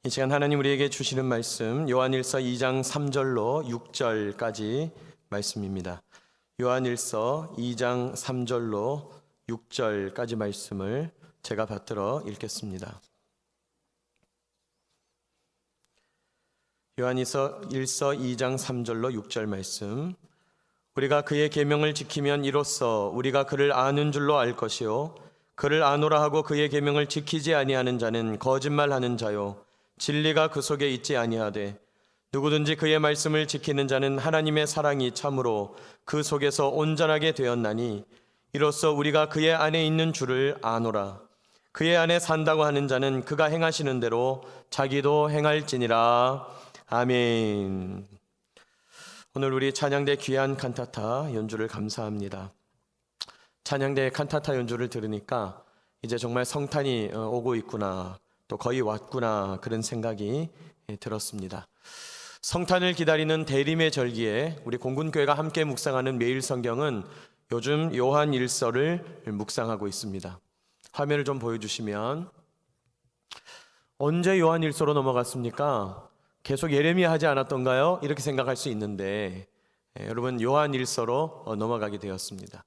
이 시간 하나님 우리에게 주시는 말씀 요한일서 2장 3절로 6절까지 말씀입니다. 요한일서 2장 3절로 6절까지 말씀을 제가 받들어 읽겠습니다. 요한일서 2장 3절로 6절 말씀. 우리가 그의 계명을 지키면 이로써 우리가 그를 아는 줄로 알 것이요 그를 아노라 하고 그의 계명을 지키지 아니하는 자는 거짓말하는 자요 진리가 그 속에 있지 아니하되 누구든지 그의 말씀을 지키는 자는 하나님의 사랑이 참으로 그 속에서 온전하게 되었나니 이로써 우리가 그의 안에 있는 줄을 아노라. 그의 안에 산다고 하는 자는 그가 행하시는 대로 자기도 행할지니라. 아멘. 오늘 우리 찬양대 귀한 칸타타 연주를 감사합니다. 찬양대 칸타타 연주를 들으니까 이제 정말 성탄이 오고 있구나, 또 거의 왔구나, 그런 생각이 들었습니다. 성탄을 기다리는 대림의 절기에 우리 공군교회가 함께 묵상하는 매일 성경은 요즘 요한일서를 묵상하고 있습니다. 화면을 좀 보여주시면, 언제 요한일서로 넘어갔습니까? 계속 예레미야 하지 않았던가요? 이렇게 생각할 수 있는데 여러분, 요한일서로 넘어가게 되었습니다.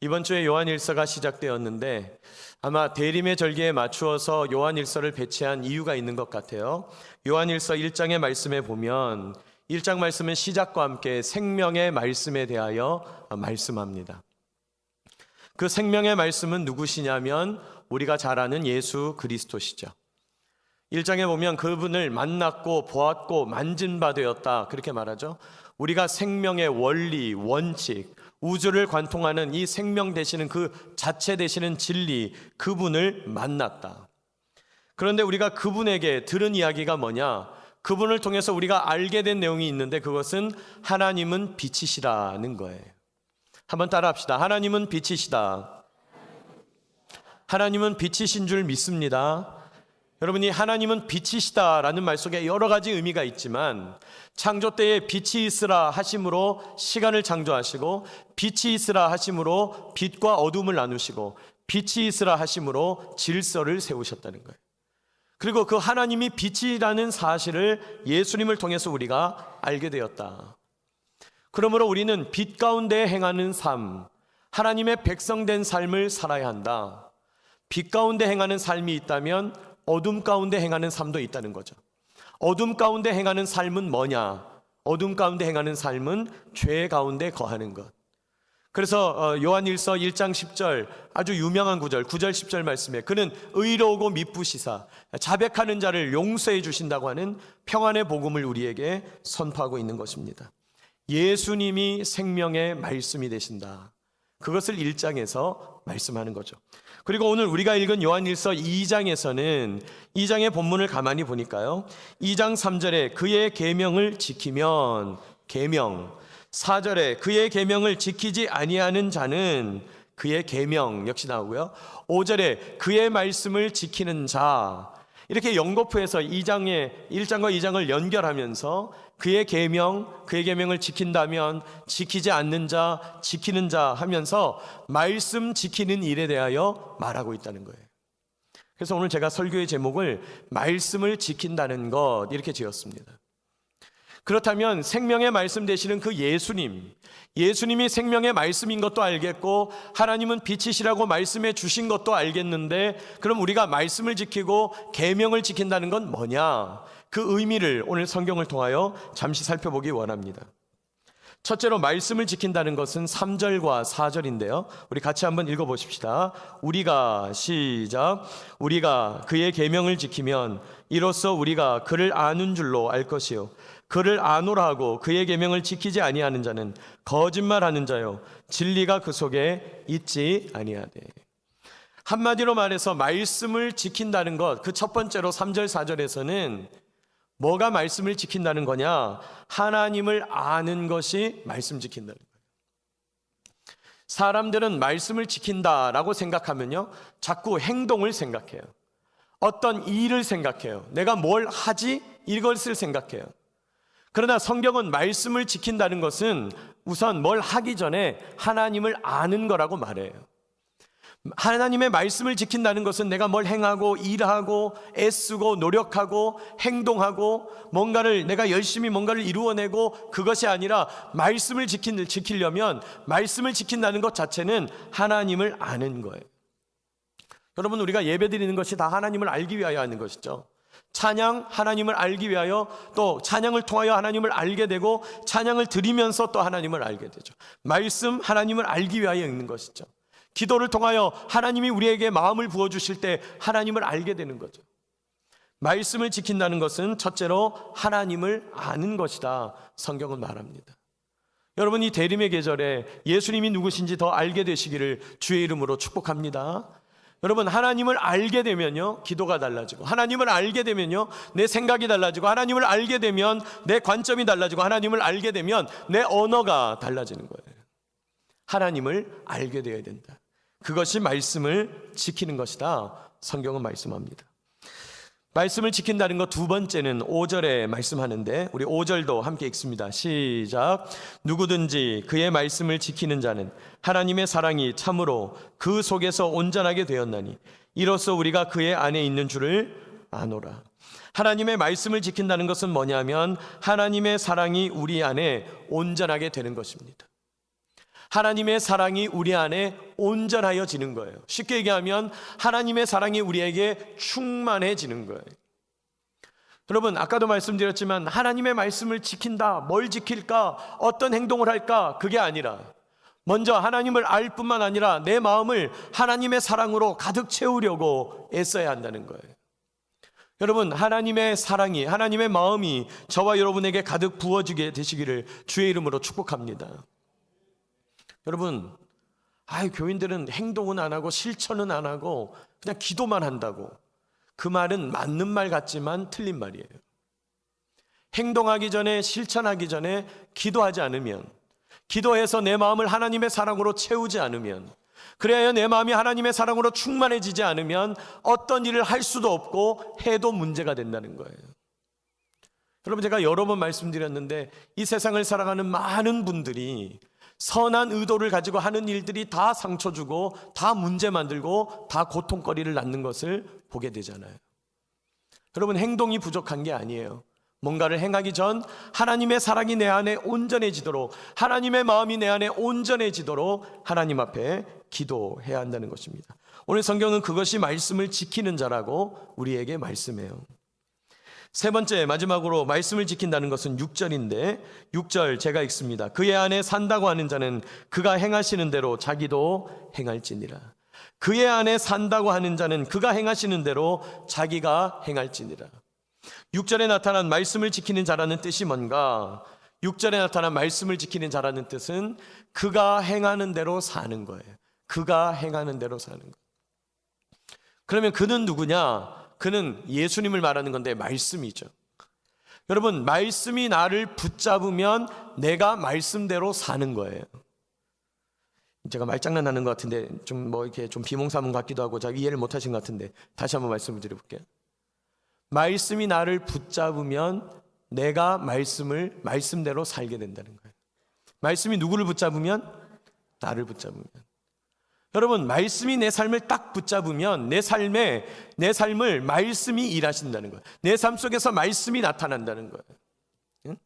이번 주에 요한일서가 시작되었는데 아마 대림의 절기에 맞추어서 요한일서를 배치한 이유가 있는 것 같아요. 요한일서 1장의 말씀에 보면 1장 말씀은 시작과 함께 생명의 말씀에 대하여 말씀합니다. 그 생명의 말씀은 누구시냐면 우리가 잘 아는 예수 그리스도시죠. 1장에 보면 그분을 만났고 보았고 만진 바 되었다, 그렇게 말하죠. 우리가 생명의 원리, 원칙, 우주를 관통하는 이 생명 되시는 그 자체 되시는 진리, 그분을 만났다. 그런데 우리가 그분에게 들은 이야기가 뭐냐? 그분을 통해서 우리가 알게 된 내용이 있는데 그것은 하나님은 빛이시라는 거예요. 한번 따라합시다. 하나님은 빛이시다. 하나님은 빛이신 줄 믿습니다. 여러분이 하나님은 빛이시다라는 말 속에 여러 가지 의미가 있지만, 창조 때에 빛이 있으라 하심으로 시간을 창조하시고, 빛이 있으라 하심으로 빛과 어둠을 나누시고, 빛이 있으라 하심으로 질서를 세우셨다는 거예요. 그리고 그 하나님이 빛이라는 사실을 예수님을 통해서 우리가 알게 되었다. 그러므로 우리는 빛 가운데 행하는 삶, 하나님의 백성된 삶을 살아야 한다. 빛 가운데 행하는 삶이 있다면 어둠 가운데 행하는 삶도 있다는 거죠. 어둠 가운데 행하는 삶은 뭐냐? 어둠 가운데 행하는 삶은 죄 가운데 거하는 것. 그래서 요한일서 1장 10절 아주 유명한 구절, 9절 10절 말씀에 그는 의로우고 미쁘시사 자백하는 자를 용서해 주신다고 하는 평안의 복음을 우리에게 선포하고 있는 것입니다. 예수님이 생명의 말씀이 되신다. 그것을 1장에서 말씀하는 거죠. 그리고 오늘 우리가 읽은 요한일서 2장에서는 2장의 본문을 가만히 보니까요, 2장 3절에 그의 계명을 지키면 계명, 4절에 그의 계명을 지키지 아니하는 자는 그의 계명 역시 나오고요, 5절에 그의 말씀을 지키는 자, 이렇게 연거푸해서 1장과 2장을 연결하면서 그의 계명을 지킨다면 지키지 않는 자, 지키는 자 하면서 말씀 지키는 일에 대하여 말하고 있다는 거예요. 그래서 오늘 제가 설교의 제목을 말씀을 지킨다는 것 이렇게 지었습니다. 그렇다면 생명의 말씀 되시는 그 예수님이 생명의 말씀인 것도 알겠고 하나님은 빛이시라고 말씀해 주신 것도 알겠는데, 그럼 우리가 말씀을 지키고 계명을 지킨다는 건 뭐냐? 그 의미를 오늘 성경을 통하여 잠시 살펴보기 원합니다. 첫째로 말씀을 지킨다는 것은 3절과 4절인데요. 우리 같이 한번 읽어보십시다. 우리가 그의 계명을 지키면 이로써 우리가 그를 아는 줄로 알 것이요 그를 아노라 하고 그의 계명을 지키지 아니하는 자는 거짓말하는 자요 진리가 그 속에 있지 아니하되. 한마디로 말해서 말씀을 지킨다는 것, 그 첫 번째로 3절 4절에서는 뭐가 말씀을 지킨다는 거냐? 하나님을 아는 것이 말씀 지킨다는 거예요. 사람들은 말씀을 지킨다라고 생각하면요, 자꾸 행동을 생각해요. 어떤 일을 생각해요. 내가 뭘 하지? 이것을 생각해요. 그러나 성경은 말씀을 지킨다는 것은 우선 뭘 하기 전에 하나님을 아는 거라고 말해요. 하나님의 말씀을 지킨다는 것은 내가 뭘 행하고 일하고 애쓰고 노력하고 행동하고 뭔가를 내가 열심히 뭔가를 이루어내고 그것이 아니라 말씀을 지키려면 말씀을 지킨다는 것 자체는 하나님을 아는 거예요. 여러분, 우리가 예배드리는 것이 다 하나님을 알기 위하여 하는 것이죠. 찬양, 하나님을 알기 위하여, 또 찬양을 통하여 하나님을 알게 되고 찬양을 드리면서 또 하나님을 알게 되죠. 말씀, 하나님을 알기 위하여 읽는 것이죠. 기도를 통하여 하나님이 우리에게 마음을 부어주실 때 하나님을 알게 되는 거죠. 말씀을 지킨다는 것은 첫째로 하나님을 아는 것이다, 성경은 말합니다. 여러분, 이 대림의 계절에 예수님이 누구신지 더 알게 되시기를 주의 이름으로 축복합니다. 여러분, 하나님을 알게 되면요, 기도가 달라지고, 하나님을 알게 되면요, 내 생각이 달라지고, 하나님을 알게 되면 내 관점이 달라지고, 하나님을 알게 되면 내 언어가 달라지는 거예요. 하나님을 알게 되어야 된다. 그것이 말씀을 지키는 것이다, 성경은 말씀합니다. 말씀을 지킨다는 것 두 번째는 5절에 말씀하는데, 우리 5절도 함께 읽습니다. 시작. 누구든지 그의 말씀을 지키는 자는 하나님의 사랑이 참으로 그 속에서 온전하게 되었나니 이로써 우리가 그의 안에 있는 줄을 아노라. 하나님의 말씀을 지킨다는 것은 뭐냐면 하나님의 사랑이 우리 안에 온전하게 되는 것입니다. 하나님의 사랑이 우리 안에 온전하여지는 거예요. 쉽게 얘기하면 하나님의 사랑이 우리에게 충만해지는 거예요. 여러분, 아까도 말씀드렸지만 하나님의 말씀을 지킨다, 뭘 지킬까, 어떤 행동을 할까, 그게 아니라 먼저 하나님을 알 뿐만 아니라 내 마음을 하나님의 사랑으로 가득 채우려고 애써야 한다는 거예요. 여러분, 하나님의 사랑이, 하나님의 마음이 저와 여러분에게 가득 부어지게 되시기를 주의 이름으로 축복합니다. 여러분, 교인들은 행동은 안 하고 실천은 안 하고 그냥 기도만 한다고. 그 말은 맞는 말 같지만 틀린 말이에요. 행동하기 전에, 실천하기 전에 기도하지 않으면, 기도해서 내 마음을 하나님의 사랑으로 채우지 않으면, 그래야 내 마음이 하나님의 사랑으로 충만해지지 않으면 어떤 일을 할 수도 없고 해도 문제가 된다는 거예요. 여러분, 제가 여러 번 말씀드렸는데 이 세상을 살아가는 많은 분들이 선한 의도를 가지고 하는 일들이 다 상처 주고 다 문제 만들고 다 고통거리를 낳는 것을 보게 되잖아요. 여러분, 행동이 부족한 게 아니에요. 뭔가를 행하기 전 하나님의 사랑이 내 안에 온전해지도록, 하나님의 마음이 내 안에 온전해지도록 하나님 앞에 기도해야 한다는 것입니다. 오늘 성경은 그것이 말씀을 지키는 자라고 우리에게 말씀해요. 세 번째, 마지막으로 말씀을 지킨다는 것은 6절인데 6절 제가 읽습니다. 그의 안에 산다고 하는 자는 그가 행하시는 대로 자기도 행할지니라. 그의 안에 산다고 하는 자는 그가 행하시는 대로 자기가 행할지니라. 6절에 나타난 말씀을 지키는 자라는 뜻이 뭔가? 6절에 나타난 말씀을 지키는 자라는 뜻은 그가 행하는 대로 사는 거예요. 그가 행하는 대로 사는 거예요. 그러면 그는 누구냐? 그는 예수님을 말하는 건데 말씀이죠. 여러분, 말씀이 나를 붙잡으면 내가 말씀대로 사는 거예요. 제가 말장난하는 것 같은데 좀 이렇게 좀 비몽사몽 같기도 하고 잘 이해를 못 하신 것 같은데 다시 한번 말씀을 드려볼게요. 말씀이 나를 붙잡으면 내가 말씀대로 살게 된다는 거예요. 말씀이 누구를 붙잡으면? 나를 붙잡으면. 여러분, 말씀이 내 삶을 딱 붙잡으면 내 삶을 말씀이 일하신다는 거예요. 내 삶 속에서 말씀이 나타난다는 거예요. 응?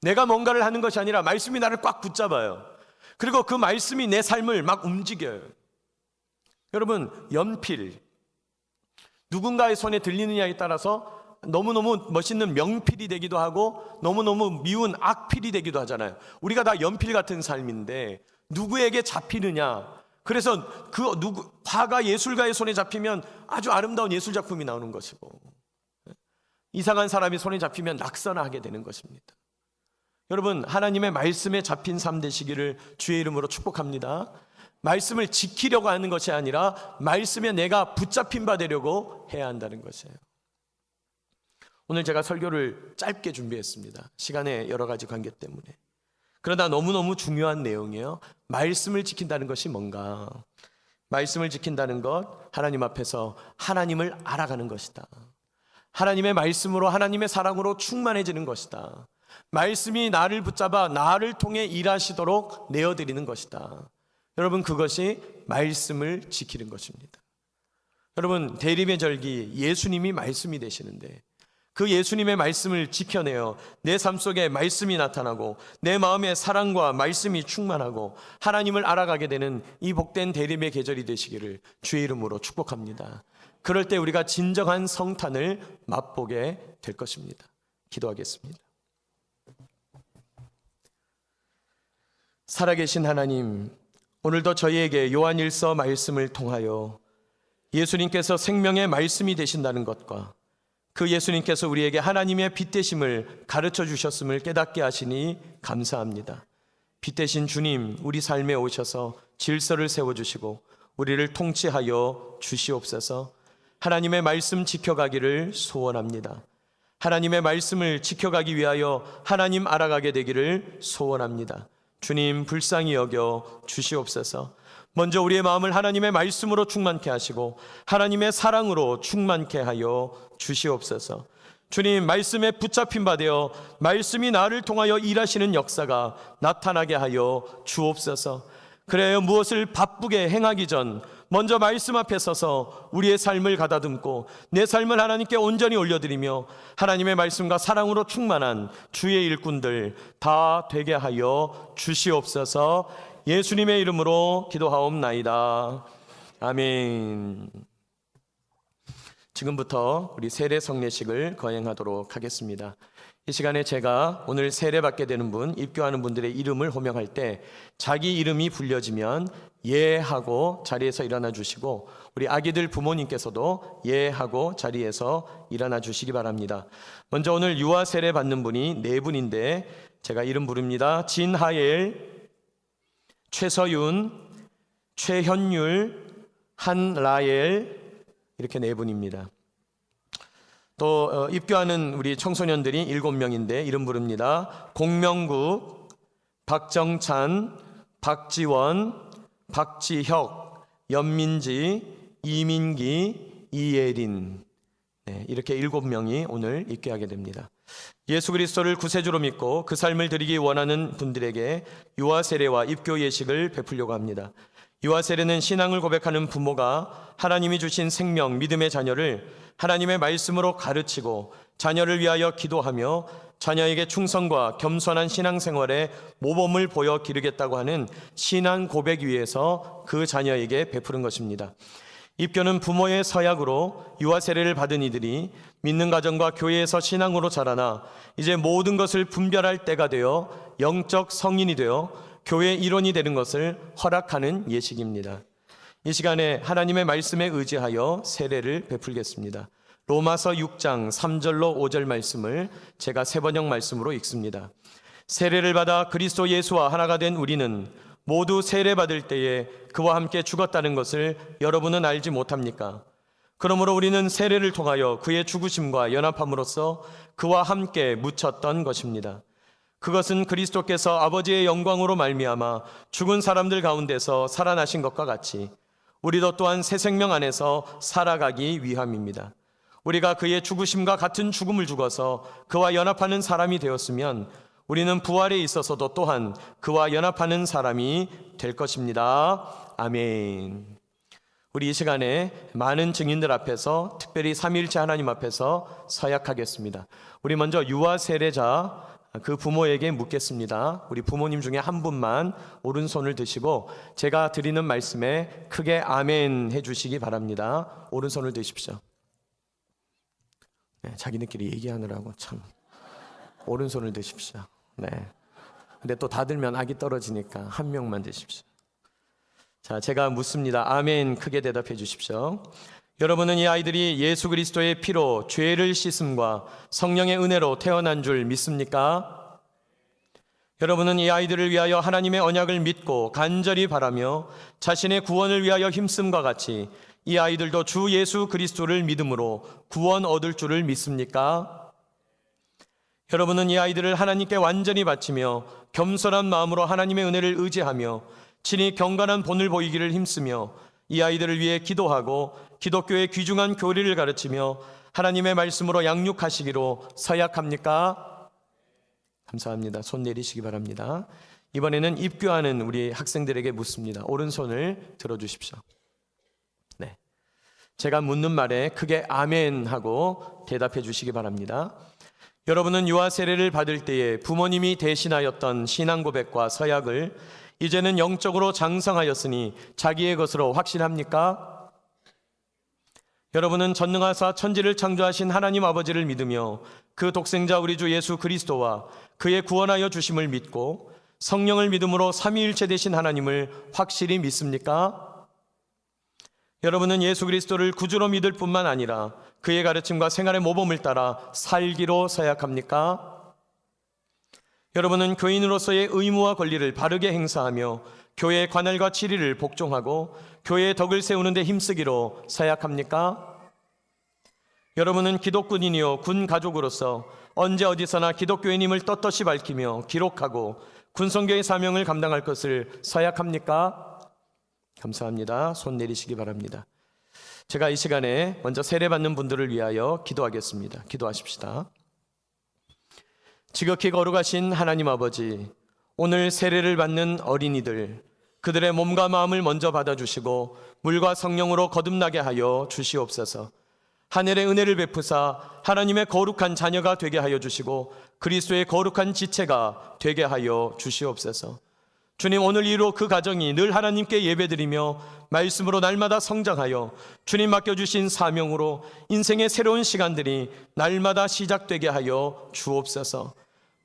내가 뭔가를 하는 것이 아니라 말씀이 나를 꽉 붙잡아요. 그리고 그 말씀이 내 삶을 막 움직여요. 여러분, 연필, 누군가의 손에 들리느냐에 따라서 너무너무 멋있는 명필이 되기도 하고 너무너무 미운 악필이 되기도 하잖아요. 우리가 다 연필 같은 삶인데 누구에게 잡히느냐, 그래서 화가 예술가의 손에 잡히면 아주 아름다운 예술 작품이 나오는 것이고, 이상한 사람이 손에 잡히면 낙선하게 되는 것입니다. 여러분, 하나님의 말씀에 잡힌 삶 되시기를 주의 이름으로 축복합니다. 말씀을 지키려고 하는 것이 아니라 말씀에 내가 붙잡힌 바 되려고 해야 한다는 것이에요. 오늘 제가 설교를 짧게 준비했습니다. 시간의 여러 가지 관계 때문에. 그러나 너무너무 중요한 내용이에요. 말씀을 지킨다는 것이 뭔가? 말씀을 지킨다는 것, 하나님 앞에서 하나님을 알아가는 것이다. 하나님의 말씀으로, 하나님의 사랑으로 충만해지는 것이다. 말씀이 나를 붙잡아 나를 통해 일하시도록 내어드리는 것이다. 여러분, 그것이 말씀을 지키는 것입니다. 여러분, 대림의 절기, 예수님이 말씀이 되시는데 그 예수님의 말씀을 지켜내어 내 삶 속에 말씀이 나타나고 내 마음에 사랑과 말씀이 충만하고 하나님을 알아가게 되는 이 복된 대림의 계절이 되시기를 주의 이름으로 축복합니다. 그럴 때 우리가 진정한 성탄을 맛보게 될 것입니다. 기도하겠습니다. 살아계신 하나님, 오늘도 저희에게 요한일서 말씀을 통하여 예수님께서 생명의 말씀이 되신다는 것과 그 예수님께서 우리에게 하나님의 빛 되심을 가르쳐 주셨음을 깨닫게 하시니 감사합니다. 빛 되신 주님, 우리 삶에 오셔서 질서를 세워주시고 우리를 통치하여 주시옵소서. 하나님의 말씀 지켜가기를 소원합니다. 하나님의 말씀을 지켜가기 위하여 하나님 알아가게 되기를 소원합니다. 주님, 불쌍히 여겨 주시옵소서. 먼저 우리의 마음을 하나님의 말씀으로 충만케 하시고 하나님의 사랑으로 충만케 하여 주시옵소서. 주님, 말씀에 붙잡힌 바 되어 말씀이 나를 통하여 일하시는 역사가 나타나게 하여 주옵소서. 그래야 무엇을 바쁘게 행하기 전 먼저 말씀 앞에 서서 우리의 삶을 가다듬고 내 삶을 하나님께 온전히 올려드리며 하나님의 말씀과 사랑으로 충만한 주의 일꾼들 다 되게 하여 주시옵소서. 예수님의 이름으로 기도하옵나이다. 아멘. 지금부터 우리 세례 성례식을 거행하도록 하겠습니다. 이 시간에 제가 오늘 세례받게 되는 분, 입교하는 분들의 이름을 호명할 때 자기 이름이 불려지면 예 하고 자리에서 일어나 주시고 우리 아기들 부모님께서도 예 하고 자리에서 일어나 주시기 바랍니다. 먼저 오늘 유아 세례 받는 분이 네 분인데 제가 이름 부릅니다. 진하엘, 최서윤, 최현율, 한라엘, 이렇게 네 분입니다. 또 입교하는 우리 청소년들이 7명인데 이름 부릅니다. 공명국, 박정찬, 박지원, 박지혁, 연민지, 이민기, 이예린, 이렇게 7명이 오늘 입교하게 됩니다. 예수 그리스도를 구세주로 믿고 그 삶을 드리기 원하는 분들에게 유아 세례와 입교 예식을 베풀려고 합니다. 유아 세례는 신앙을 고백하는 부모가 하나님이 주신 생명, 믿음의 자녀를 하나님의 말씀으로 가르치고 자녀를 위하여 기도하며 자녀에게 충성과 겸손한 신앙생활에 모범을 보여 기르겠다고 하는 신앙 고백 위에서 그 자녀에게 베푸는 것입니다. 입교는 부모의 서약으로 유아 세례를 받은 이들이 믿는 가정과 교회에서 신앙으로 자라나 이제 모든 것을 분별할 때가 되어 영적 성인이 되어 교회 일원이 되는 것을 허락하는 예식입니다. 이 시간에 하나님의 말씀에 의지하여 세례를 베풀겠습니다. 로마서 6장 3절로 5절 말씀을 제가 세번역 말씀으로 읽습니다. 세례를 받아 그리스도 예수와 하나가 된 우리는 모두 세례받을 때에 그와 함께 죽었다는 것을 여러분은 알지 못합니까? 그러므로 우리는 세례를 통하여 그의 죽으심과 연합함으로써 그와 함께 묻혔던 것입니다. 그것은 그리스도께서 아버지의 영광으로 말미암아 죽은 사람들 가운데서 살아나신 것과 같이 우리도 또한 새 생명 안에서 살아가기 위함입니다. 우리가 그의 죽으심과 같은 죽음을 죽어서 그와 연합하는 사람이 되었으면 우리는 부활에 있어서도 또한 그와 연합하는 사람이 될 것입니다. 아멘. 우리 이 시간에 많은 증인들 앞에서 특별히 삼위일체 하나님 앞에서 서약하겠습니다. 우리 먼저 유아 세례자 그 부모에게 묻겠습니다. 우리 부모님 중에 한 분만 오른손을 드시고 제가 드리는 말씀에 크게 아멘 해주시기 바랍니다. 오른손을 드십시오. 네, 자기네끼리 얘기하느라고 참 오른손을 드십시오. 네. 근데 또 다 들면 악이 떨어지니까 한 명만 드십시오. 자, 제가 묻습니다. 아멘 크게 대답해 주십시오. 여러분은 이 아이들이 예수 그리스도의 피로 죄를 씻음과 성령의 은혜로 태어난 줄 믿습니까? 여러분은 이 아이들을 위하여 하나님의 언약을 믿고 간절히 바라며 자신의 구원을 위하여 힘씀과 같이 이 아이들도 주 예수 그리스도를 믿음으로 구원 얻을 줄을 믿습니까? 여러분은 이 아이들을 하나님께 완전히 바치며 겸손한 마음으로 하나님의 은혜를 의지하며 친히 경건한 본을 보이기를 힘쓰며 이 아이들을 위해 기도하고 기독교의 귀중한 교리를 가르치며 하나님의 말씀으로 양육하시기로 서약합니까? 감사합니다. 손 내리시기 바랍니다. 이번에는 입교하는 우리 학생들에게 묻습니다. 오른손을 들어주십시오. 네, 제가 묻는 말에 크게 아멘 하고 대답해 주시기 바랍니다. 여러분은 유아 세례를 받을 때에 부모님이 대신하였던 신앙 고백과 서약을 이제는 영적으로 장성하였으니 자기의 것으로 확신합니까? 여러분은 전능하사 천지를 창조하신 하나님 아버지를 믿으며 그 독생자 우리 주 예수 그리스도와 그의 구원하여 주심을 믿고 성령을 믿음으로 삼위일체 되신 하나님을 확실히 믿습니까? 여러분은 예수 그리스도를 구주로 믿을 뿐만 아니라 그의 가르침과 생활의 모범을 따라 살기로 서약합니까? 여러분은 교인으로서의 의무와 권리를 바르게 행사하며 교회의 관할과 치리를 복종하고 교회의 덕을 세우는 데 힘쓰기로 서약합니까? 여러분은 기독군인이요 군 가족으로서 언제 어디서나 기독교인임을 떳떳이 밝히며 기록하고 군성교의 사명을 감당할 것을 서약합니까? 감사합니다. 손 내리시기 바랍니다. 제가 이 시간에 먼저 세례받는 분들을 위하여 기도하겠습니다. 기도하십시다. 지극히 거룩하신 하나님 아버지, 오늘 세례를 받는 어린이들, 그들의 몸과 마음을 먼저 받아주시고 물과 성령으로 거듭나게 하여 주시옵소서. 하늘의 은혜를 베푸사 하나님의 거룩한 자녀가 되게 하여 주시고 그리스도의 거룩한 지체가 되게 하여 주시옵소서. 주님, 오늘 이후로 그 가정이 늘 하나님께 예배드리며 말씀으로 날마다 성장하여 주님 맡겨주신 사명으로 인생의 새로운 시간들이 날마다 시작되게 하여 주옵소서.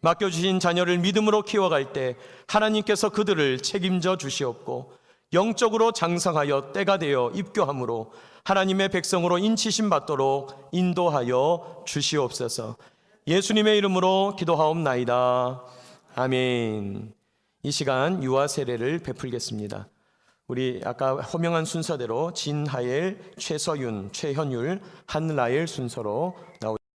맡겨주신 자녀를 믿음으로 키워갈 때 하나님께서 그들을 책임져 주시옵고 영적으로 장성하여 때가 되어 입교함으로 하나님의 백성으로 인치심 받도록 인도하여 주시옵소서. 예수님의 이름으로 기도하옵나이다. 아멘. 이 시간 유아 세례를 베풀겠습니다. 우리 아까 호명한 순서대로 진하엘, 최서윤, 최현율, 한라엘 순서로 나오겠습니다.